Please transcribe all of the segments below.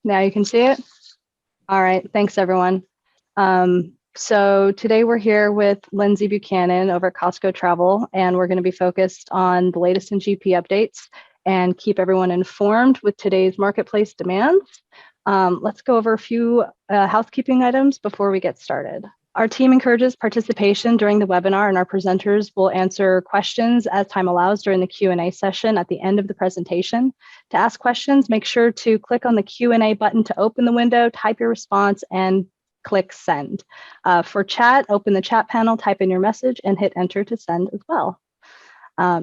Now you can see it. All right, thanks everyone. So today we're here with Lindsay Buchanan over at Costco Travel, and we're going to be focused on the latest in GP updates and keep everyone informed with today's marketplace demands. Let's go over a few housekeeping items before we get started. Our team encourages participation during the webinar, and our presenters will answer questions as time allows during the Q&A session at the end of the presentation. To ask questions, make sure to click on the Q&A button to open the window, type your response, and click send. For chat, open the chat panel, type in your message, and hit enter to send as well.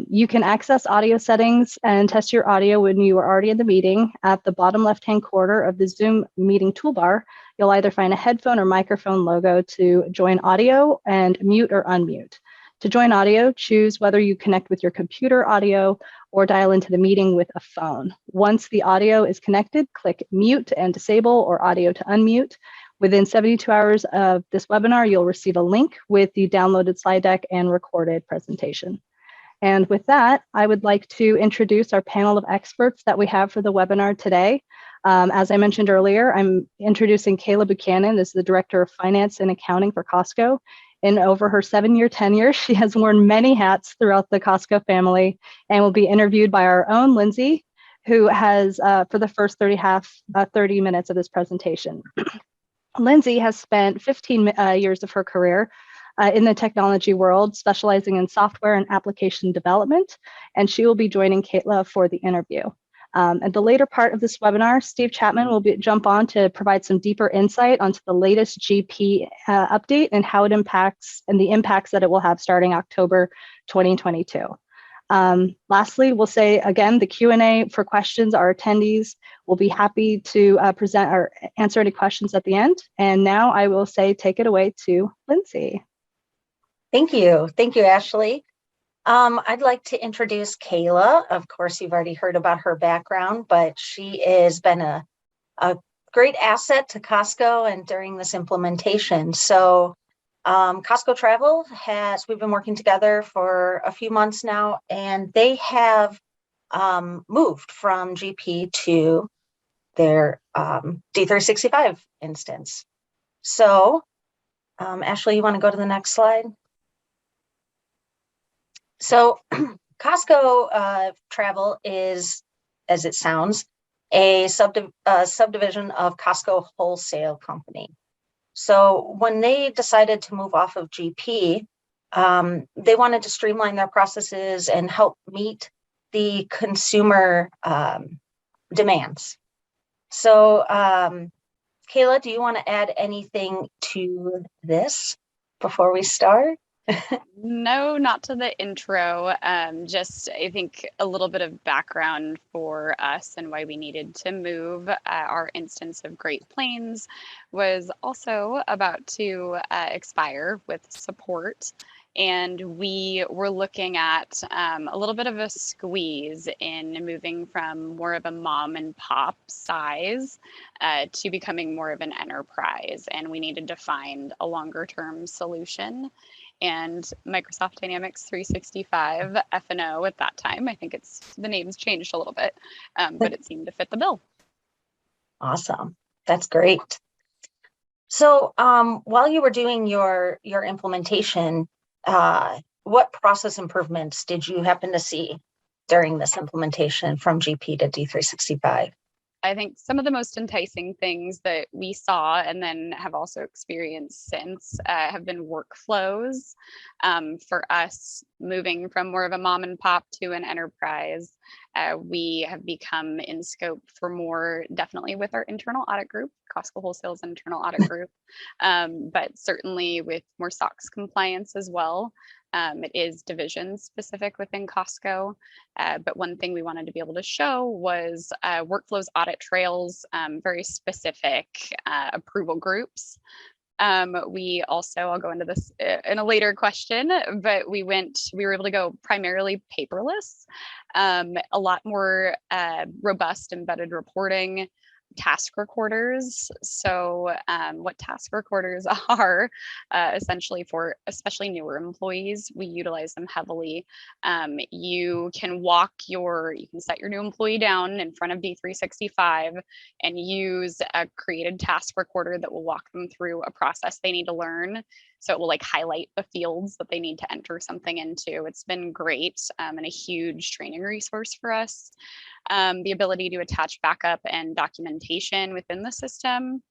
You can access audio settings and test your audio when you are already in the meeting. At the bottom left-hand corner of the Zoom meeting toolbar, you'll either find a headphone or microphone logo to join audio and mute or unmute. To join audio, choose whether you connect with your computer audio or dial into the meeting with a phone. Once the audio is connected, click mute and disable or audio to unmute. Within 72 hours of this webinar, you'll receive a link with the downloaded slide deck and recorded presentation. And with that, I would like to introduce our panel of experts that we have for the webinar today. As I mentioned earlier, I'm introducing Kayla Buchanan as the Director of Finance and Accounting for Costco. In over her 7-year tenure, she has worn many hats throughout the Costco family and will be interviewed by our own Lindsay, who has for the first 30 minutes of this presentation. Lindsay has spent 15 years of her career in the technology world, specializing in software and application development, and she will be joining Kayla for the interview. At the later part of this webinar, Steve Chapman will jump on to provide some deeper insight onto the latest GP update and how it impacts and the impacts that it will have starting October 2022. Lastly, we'll say again, the Q&A for questions, our attendees will be happy to present or answer any questions at the end. And now I will say, take it away to Lindsay. Thank you. Thank you, Ashley. I'd like to introduce Kayla. Of course, you've already heard about her background, but she has been a great asset to Costco and during this implementation. So Costco Travel we've been working together for a few months now, and they have moved from GP to their D365 instance. So Ashley, you want to go to the next slide? So Costco Travel is, as it sounds, a subdivision of Costco Wholesale Company. So when they decided to move off of GP, they wanted to streamline their processes and help meet the consumer demands. So Kayla, do you want to add anything to this before we start? No, not to the intro. Just, I think, a little bit of background for us and why we needed to move. Our instance of Great Plains was also about to expire with support. And we were looking at a little bit of a squeeze in moving from more of a mom and pop size to becoming more of an enterprise. And we needed to find a longer term solution. And Microsoft Dynamics 365 F&O at that time, I think the name's changed a little bit, but it seemed to fit the bill. Awesome. That's great. So while you were doing your implementation, what process improvements did you happen to see during this implementation from GP to D365? I think some of the most enticing things that we saw and then have also experienced since have been workflows. For us, moving from more of a mom and pop to an enterprise, we have become in scope for more, definitely with our internal audit group, Costco Wholesale's internal audit group, but certainly with more SOX compliance as well. It is division specific within Costco, but one thing we wanted to be able to show was workflows, audit trails, very specific approval groups. We also, I'll go into this in a later question, but we were able to go primarily paperless, a lot more robust embedded reporting, task recorders. So what task recorders are essentially for especially newer employees, we utilize them heavily. You can set your new employee down in front of D365 and use a created task recorder that will walk them through a process they need to learn. So it will like highlight the fields that they need to enter something into. It's been great and a huge training resource for us. The ability to attach backup and documentation within the system.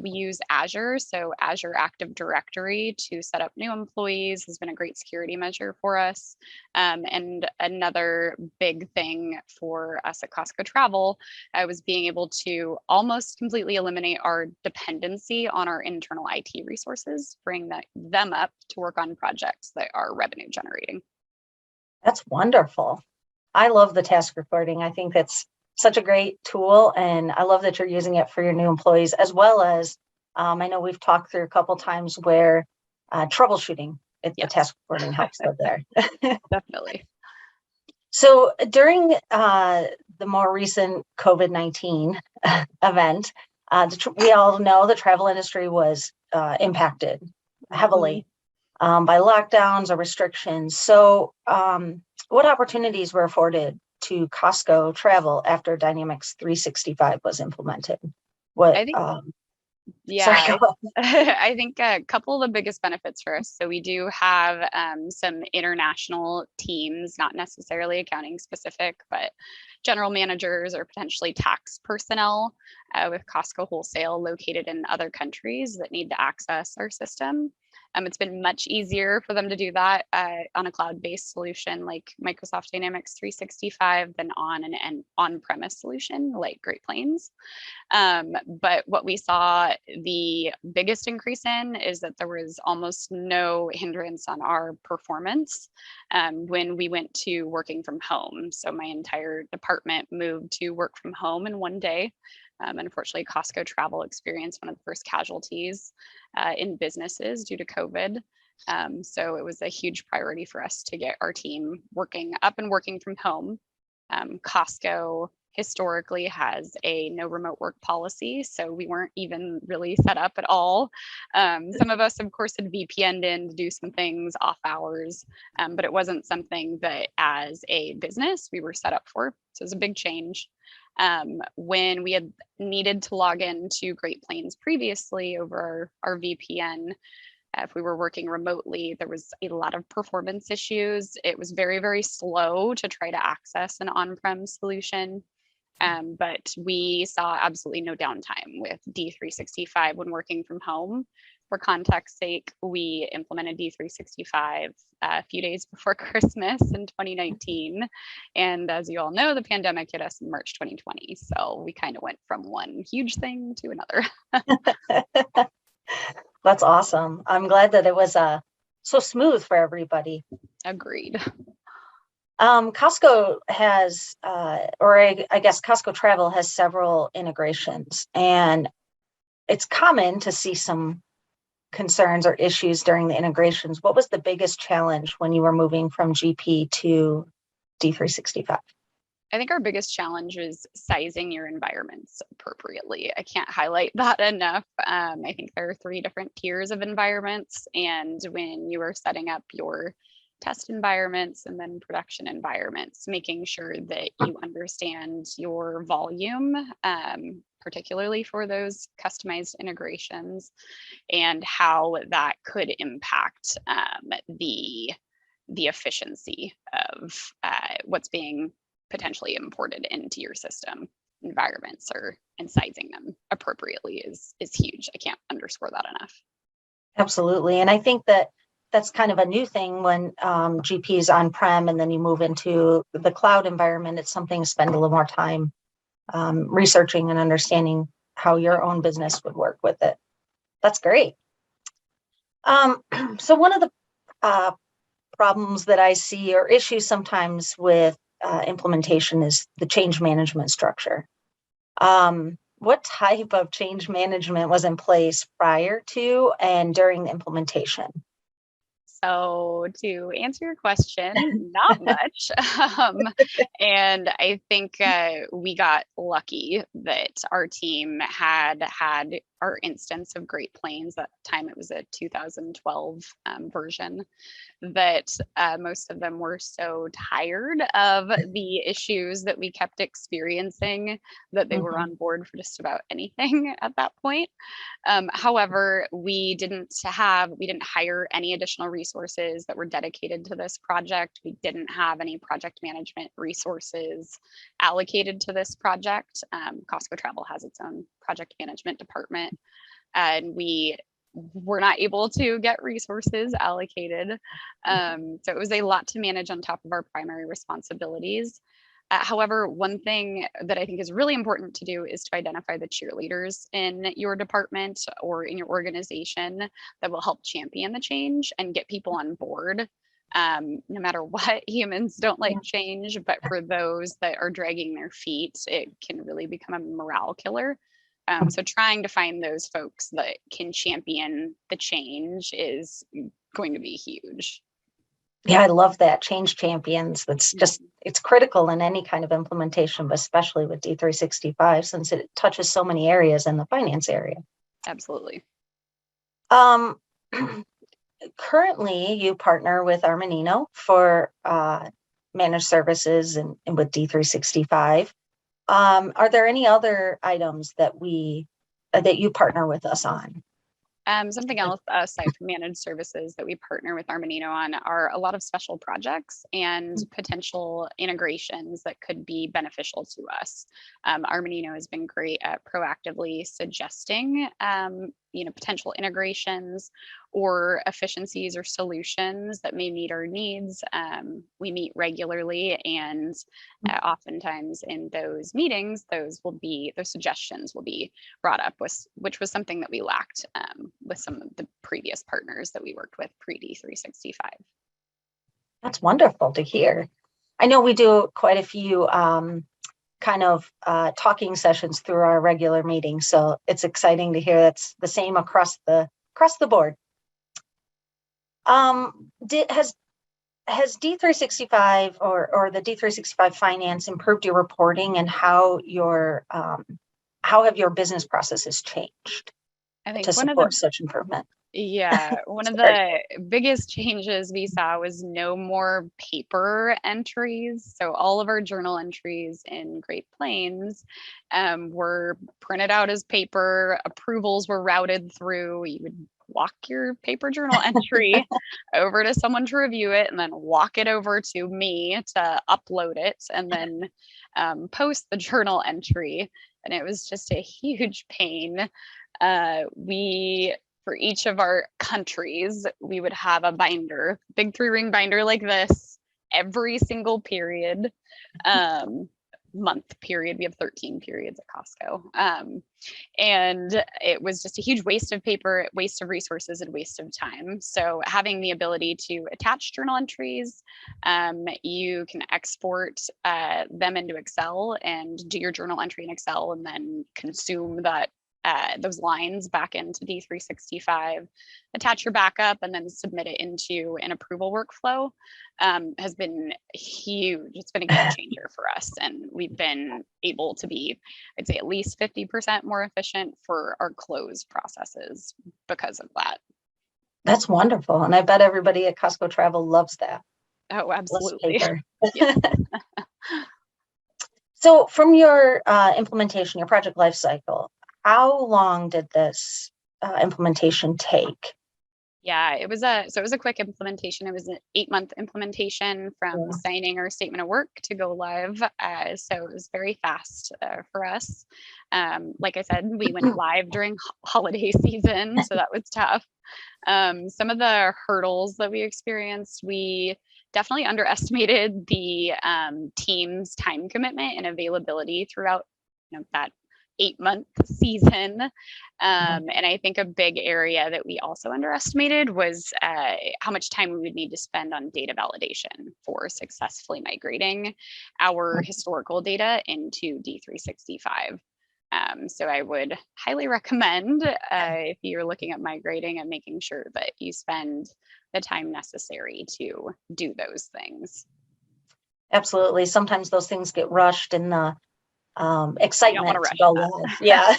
We use Azure, so Azure Active Directory to set up new employees has been a great security measure for us. And another big thing for us at Costco Travel was being able to almost completely eliminate our dependency on our internal IT resources, bring them up to work on projects that are revenue generating. That's wonderful. I love the task recording. I think that's such a great tool, and I love that you're using it for your new employees, as well as I know we've talked through a couple times where troubleshooting the task recording helps out there. Definitely. So during the more recent COVID-19 event, we all know the travel industry was impacted heavily by lockdowns or restrictions. So what opportunities were afforded to Costco Travel after Dynamics 365 was implemented? I think, I think a couple of the biggest benefits for us. So we do have some international teams, not necessarily accounting specific, but general managers or potentially tax personnel with Costco Wholesale located in other countries that need to access our system. It's been much easier for them to do that on a cloud-based solution like Microsoft Dynamics 365 than on an on-premise solution like Great Plains. But what we saw the biggest increase in is that there was almost no hindrance on our performance when we went to working from home. So my entire department moved to work from home in one day. Unfortunately, Costco Travel experienced one of the first casualties in businesses due to COVID. So it was a huge priority for us to get our team working from home. Costco historically has a no remote work policy, so we weren't even really set up at all. Some of us, of course, had VPN'd in to do some things off hours, but it wasn't something that as a business we were set up for. So it was a big change. When we had needed to log into Great Plains previously over our VPN, if we were working remotely, there was a lot of performance issues. It was very, very slow to try to access an on-prem solution. But we saw absolutely no downtime with D365 when working from home. For context sake, we implemented D365 a few days before Christmas in 2019. And as you all know, the pandemic hit us in March 2020. So we kind of went from one huge thing to another. That's awesome. I'm glad that it was so smooth for everybody. Agreed. Costco has, I guess Costco Travel has several integrations, and it's common to see some concerns or issues during the integrations. What was the biggest challenge when you were moving from GP to D365? I think our biggest challenge is sizing your environments appropriately. I can't highlight that enough. I think there are 3 different tiers of environments, and when you are setting up your test environments and then production environments, making sure that you understand your volume, particularly for those customized integrations, and how that could impact the efficiency of what's being potentially imported into your system environments, and sizing them appropriately is huge. I can't underscore that enough. Absolutely. And I think that that's kind of a new thing when GP is on-prem and then you move into the cloud environment. It's something to spend a little more time researching and understanding how your own business would work with it. That's great. So one of the problems that I see or issues sometimes with implementation is the change management structure. What type of change management was in place prior to and during the implementation? So to answer your question, not much. And I think we got lucky that our team had our instance of Great Plains. At the time, it was a 2012 version. That most of them were so tired of the issues that we kept experiencing that they were on board for just about anything at that point. However, we didn't hire any additional resources that were dedicated to this project. We didn't have any project management resources allocated to this project. Costco Travel has its own project management department, and we were not able to get resources allocated. So it was a lot to manage on top of our primary responsibilities. However, one thing that I think is really important to do is to identify the cheerleaders in your department or in your organization that will help champion the change and get people on board. No matter what, humans don't like change, but for those that are dragging their feet, it can really become a morale killer. So trying to find those folks that can champion the change is going to be huge. Yeah, I love that. Change champions. That's just, it's critical in any kind of implementation, but especially with D365, since it touches so many areas in the finance area. Absolutely. Currently, you partner with Armanino for managed services and with D365. Are there any other items that you partner with us on? Something else aside from managed services that we partner with Armanino on are a lot of special projects and potential integrations that could be beneficial to us. Armanino has been great at proactively suggesting potential integrations or efficiencies or solutions that may meet our needs. We meet regularly, and oftentimes in those meetings, those suggestions will be brought up, which was something that we lacked with some of the previous partners that we worked with pre D365. That's wonderful to hear. I know we do quite a few talking sessions through our regular meetings, so it's exciting to hear that's the same across the board. Has D365 or the D365 finance improved your reporting, and how have your business processes changed I think to support such improvement? One of the biggest changes we saw was no more paper entries. So all of our journal entries in Great Plains were printed out as paper. Approvals were routed through. You would walk your paper journal entry over to someone to review it, and then walk it over to me to upload it, and then post the journal entry. And it was just a huge pain. For each of our countries, we would have a binder, big 3-ring binder like this, every single period, month period. We have 13 periods at Costco. And it was just a huge waste of paper, waste of resources, and waste of time. So having the ability to attach journal entries, you can export them into Excel and do your journal entry in Excel, and then consume those lines back into D365, attach your backup, and then submit it into an approval workflow, has been huge. It's been a game changer for us. And we've been able to be, I'd say, at least 50% more efficient for our close processes because of that. That's wonderful. And I bet everybody at Costco Travel loves that. Oh, absolutely. So from your implementation, your project lifecycle, how long did this implementation take? Yeah, it was a quick implementation. It was an 8-month implementation from signing our statement of work to go live. So it was very fast for us. Like I said, we went live during holiday season, so that was tough. Some of the hurdles that we experienced, we definitely underestimated the team's time commitment and availability throughout that 8-month season. And I think a big area that we also underestimated was how much time we would need to spend on data validation for successfully migrating our historical data into D365. So I would highly recommend if you're looking at migrating and making sure that you spend the time necessary to do those things. Absolutely. Sometimes those things get rushed in the You don't want excitement to to rush go that. live. Yeah.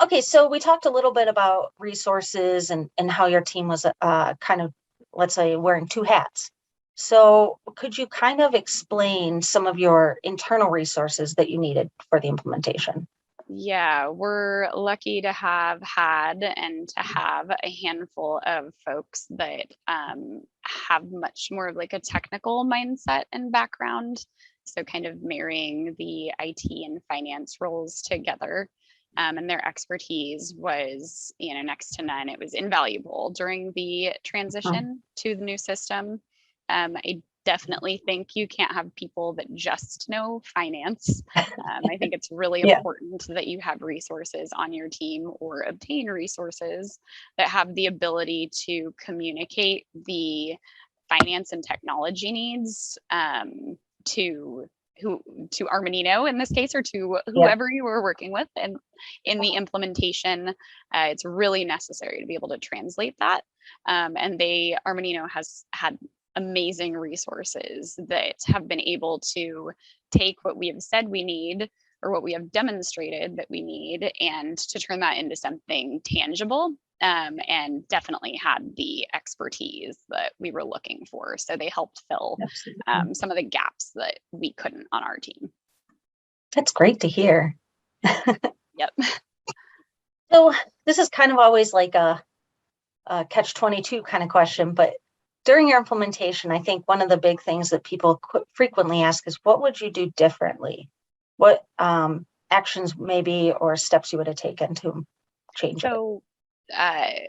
Okay, so we talked a little bit about resources and how your team was kind of, let's say, wearing two hats. So could you kind of explain some of your internal resources that you needed for the implementation? Yeah, we're lucky to have had and to have a handful of folks that have much more of like a technical mindset and background. So kind of marrying the IT and finance roles together. And their expertise was, next to none. It was invaluable during the transition to the new system. I definitely think you can't have people that just know finance. I think it's really Yeah. important that you have resources on your team or obtain resources that have the ability to communicate the finance and technology needs to Armanino in this case, or to whoever you were working with. And in the implementation, it's really necessary to be able to translate that. And Armanino has had amazing resources that have been able to take what we have said we need or what we have demonstrated that we need and to turn that into something tangible, and definitely had the expertise that we were looking for. So they helped fill some of the gaps that we couldn't on our team. That's great to hear. Yep. So this is kind of always like a catch-22 kind of question, but during your implementation, I think one of the big things that people frequently ask is, what would you do differently? What actions maybe or steps you would have taken to change it? So,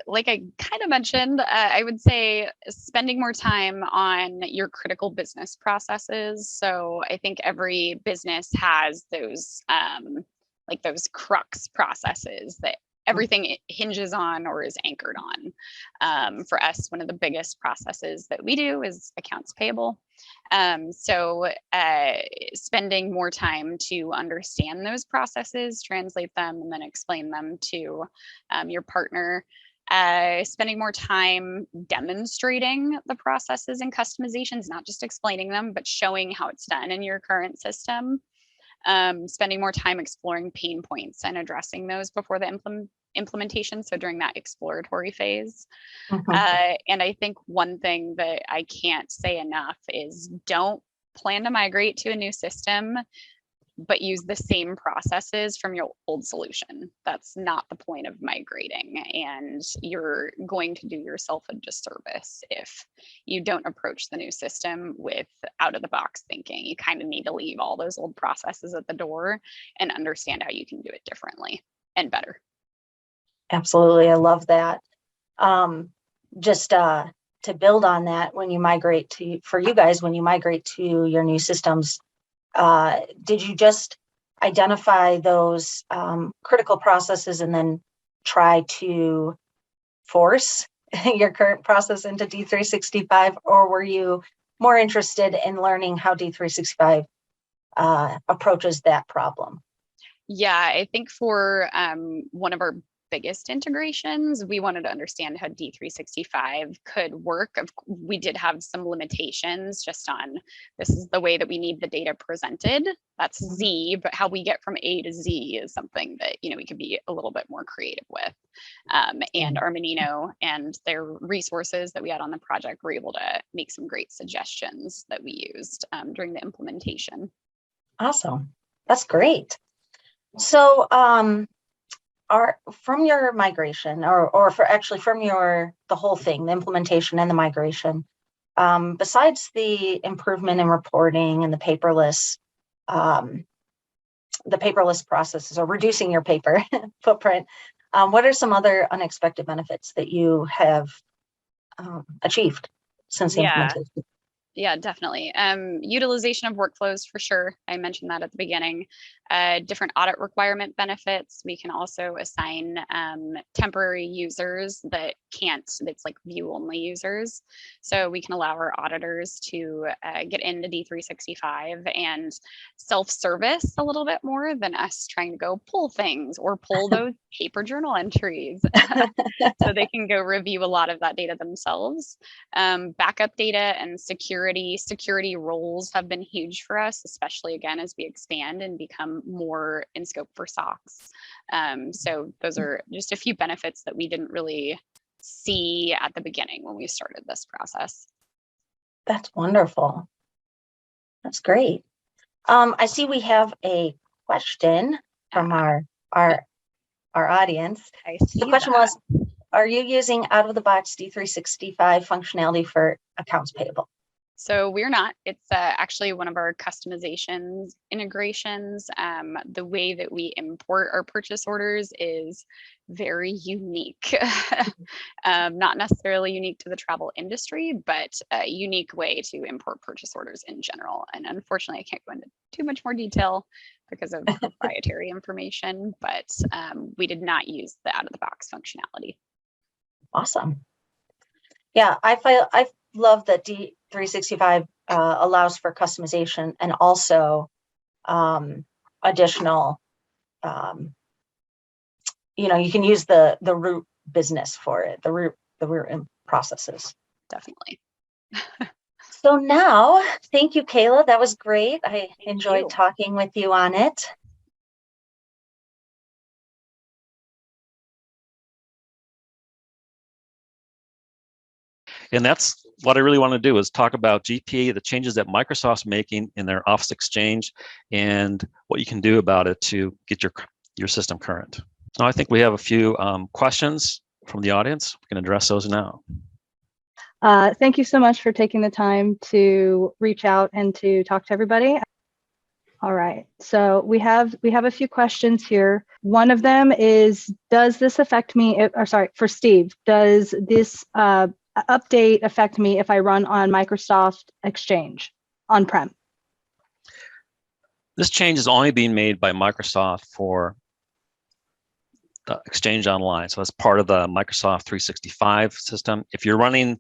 like I kind of mentioned, I would say spending more time on your critical business processes. So I think every business has those like those crux processes that everything hinges on or is anchored on. For us, one of the biggest processes that we do is accounts payable. So spending more time to understand those processes, translate them, and then explain them to your partner. Spending more time demonstrating the processes and customizations, not just explaining them, but showing how it's done in your current system. Spending more time exploring pain points and addressing those before the implementation. So during that exploratory phase. And I think one thing that I can't say enough is don't plan to migrate to a new system, but use the same processes from your old solution. That's not the point of migrating. And you're going to do yourself a disservice if you don't approach the new system with out of the box thinking. You kind of need to leave all those old processes at the door and understand how you can do it differently and better. Absolutely. I love that. Just to build on that, when you migrate for you guys, when you migrate to your new systems, did you just identify those critical processes and then try to force your current process into D365, or were you more interested in learning how D365 approaches that problem? Yeah, I think for one of our biggest integrations, we wanted to understand how D365 could work. We did have some limitations just on this is the way that we need the data presented. That's Z, but how we get from A to Z is something that we could be a little bit more creative with. And Armanino and their resources that we had on the project were able to make some great suggestions that we used during the implementation. Awesome. That's great. So from your migration or from the whole thing, the implementation and the migration, besides the improvement in reporting and the paperless processes or reducing your paper footprint, what are some other unexpected benefits that you have achieved since the implementation? Yeah, definitely. Utilization of workflows for sure. I mentioned that at the beginning. Different audit requirement benefits. We can also assign temporary users that can't, it's like view only users. So we can allow our auditors to get into D365 and self-service a little bit more than us trying to go pull things or pull those paper journal entries. So they can go review a lot of that data themselves. Backup data and security roles have been huge for us, especially again as we expand and become more in scope for SOX. So those are just a few benefits that we didn't really see at the beginning when we started this process. That's wonderful. That's great. I see we have a question from our audience. I The see question that. was, are you using out-of-the-box D365 functionality for accounts payable? So we're not. It's actually one of our customizations integrations. The way that we import our purchase orders is very unique. Not necessarily unique to the travel industry, but a unique way to import purchase orders in general. And unfortunately, I can't go into too much more detail because of proprietary information, but we did not use the out-of-the-box functionality. Awesome. Yeah, I love that D365 allows for customization and also additional, you can use the root business for it, the root processes. Definitely. So now, thank you, Kayla. That was great. I enjoyed you. talking with you on it. And that's what I really want to do, is talk about GPA, the changes that Microsoft's making in their Office Exchange, and what you can do about it to get your system current. Now, I think we have a few questions from the audience. We can address those now. Thank you so much for taking the time to reach out and to talk to everybody. All right, so we have a few questions here. One of them is, does this affect me, or sorry, for Steve, does this update affect me if I run on Microsoft Exchange on-prem? This change is only being made by Microsoft for the Exchange Online. So that's part of the Microsoft 365 system. If you're running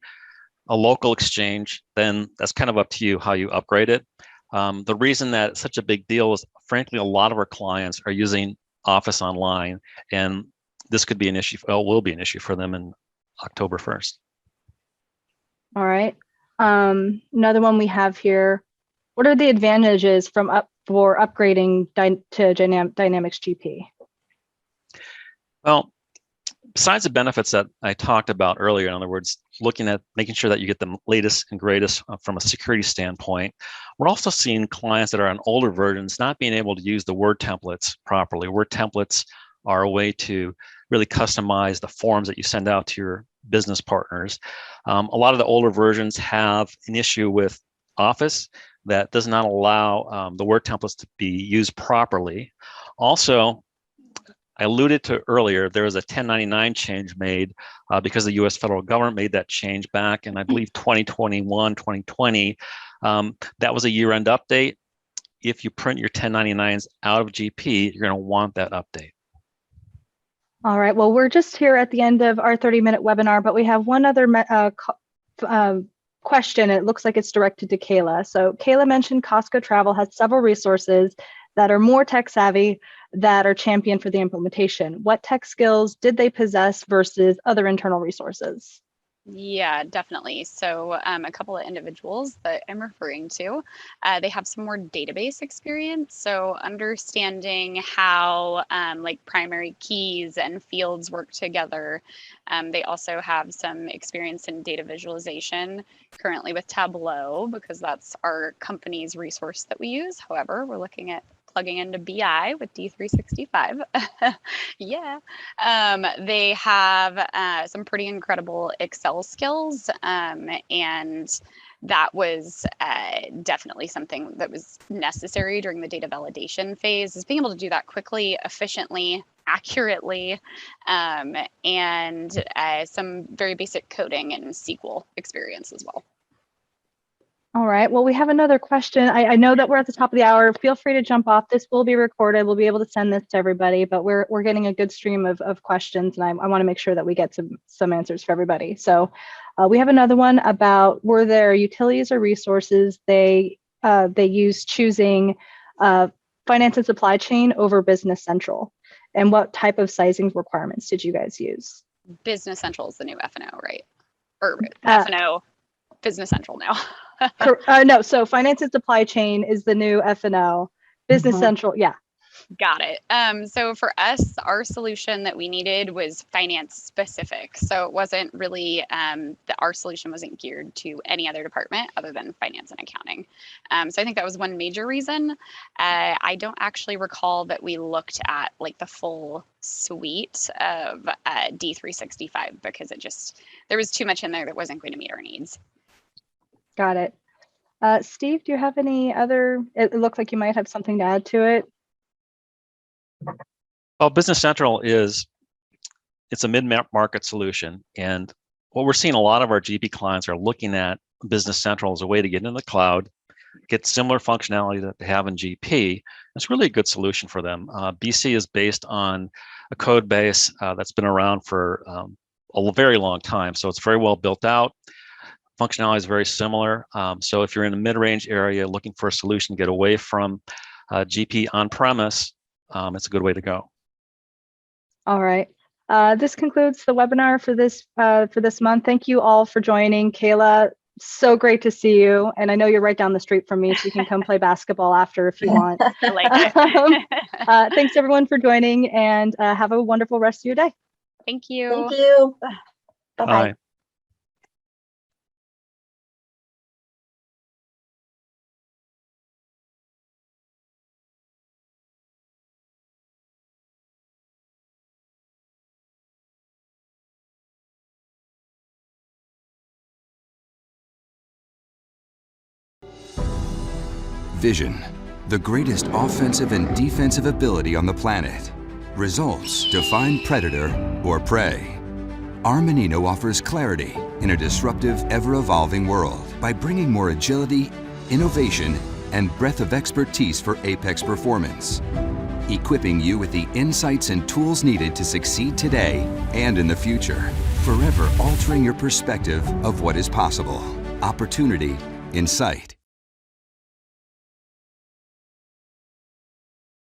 a local Exchange, then that's kind of up to you how you upgrade it. The reason that it's such a big deal is, frankly, a lot of our clients are using Office Online, and this could be an issue, will be an issue for them in October 1st. All right. Another one we have here. What are the advantages for upgrading to Dynamics GP? Well, besides the benefits that I talked about earlier, in other words, looking at making sure that you get the latest and greatest from a security standpoint, we're also seeing clients that are on older versions not being able to use the Word templates properly. Word templates are a way to really customize the forms that you send out to your business partners. A lot of the older versions have an issue with Office that does not allow the Word templates to be used properly. Also, I alluded to earlier, there was a 1099 change made because the US federal government made that change back in, I believe, 2021, 2020. That was a year-end update. If you print your 1099s out of GP, you're going to want that update. All right, well, we're just here at the end of our 30-minute webinar, but we have one other question. It looks like it's directed to Kayla. So Kayla mentioned Costco Travel has several resources that are more tech savvy that are championed for the implementation. What tech skills did they possess versus other internal resources? Yeah, definitely. So a couple of individuals that I'm referring to, they have some more database experience. So understanding how like primary keys and fields work together. They also have some experience in data visualization, currently with Tableau, because that's our company's resource that we use. However, we're looking at plugging into BI with D365. Yeah. They have some pretty incredible Excel skills, and that was definitely something that was necessary during the data validation phase, is being able to do that quickly, efficiently, accurately, and some very basic coding and SQL experience as well. All right. Well, we have another question. I know that we're at the top of the hour. Feel free to jump off. This will be recorded. We'll be able to send this to everybody, but we're getting a good stream of questions, and I want to make sure that we get some answers for everybody. So we have another one about, were there utilities or resources they use choosing finance and supply chain over Business Central? And what type of sizing requirements did you guys use? Business Central is the new F&O, right? Or F&O, Business Central now. No, so finance and supply chain is the new F&O. Business Central, yeah. Got it. So for us, our solution that we needed was finance specific. So it wasn't really, our solution wasn't geared to any other department other than finance and accounting. So I think that was one major reason. I don't actually recall that we looked at like the full suite of D365 because there was too much in there that wasn't going to meet our needs. Got it. Steve, do you have any other, it looks like you might have something to add to it. Well, Business Central it's a mid-market solution. And what we're seeing, a lot of our GP clients are looking at Business Central as a way to get into the cloud, get similar functionality that they have in GP. It's really a good solution for them. BC is based on a code base that's been around for a very long time. So it's very well built out. Functionality is very similar. So if you're in a mid-range area looking for a solution to get away from GP on-premise, it's a good way to go. All right. This concludes the webinar for this month. Thank you all for joining. Kayla, so great to see you. And I know you're right down the street from me, so you can come play basketball after if you want. I like it. Thanks everyone for joining, and have a wonderful rest of your day. Thank you. Thank you. Bye-bye. Bye. Vision, the greatest offensive and defensive ability on the planet. Results define predator or prey. Armanino offers clarity in a disruptive, ever-evolving world by bringing more agility, innovation, and breadth of expertise for apex performance. Equipping you with the insights and tools needed to succeed today and in the future. Forever altering your perspective of what is possible. Opportunity in sight.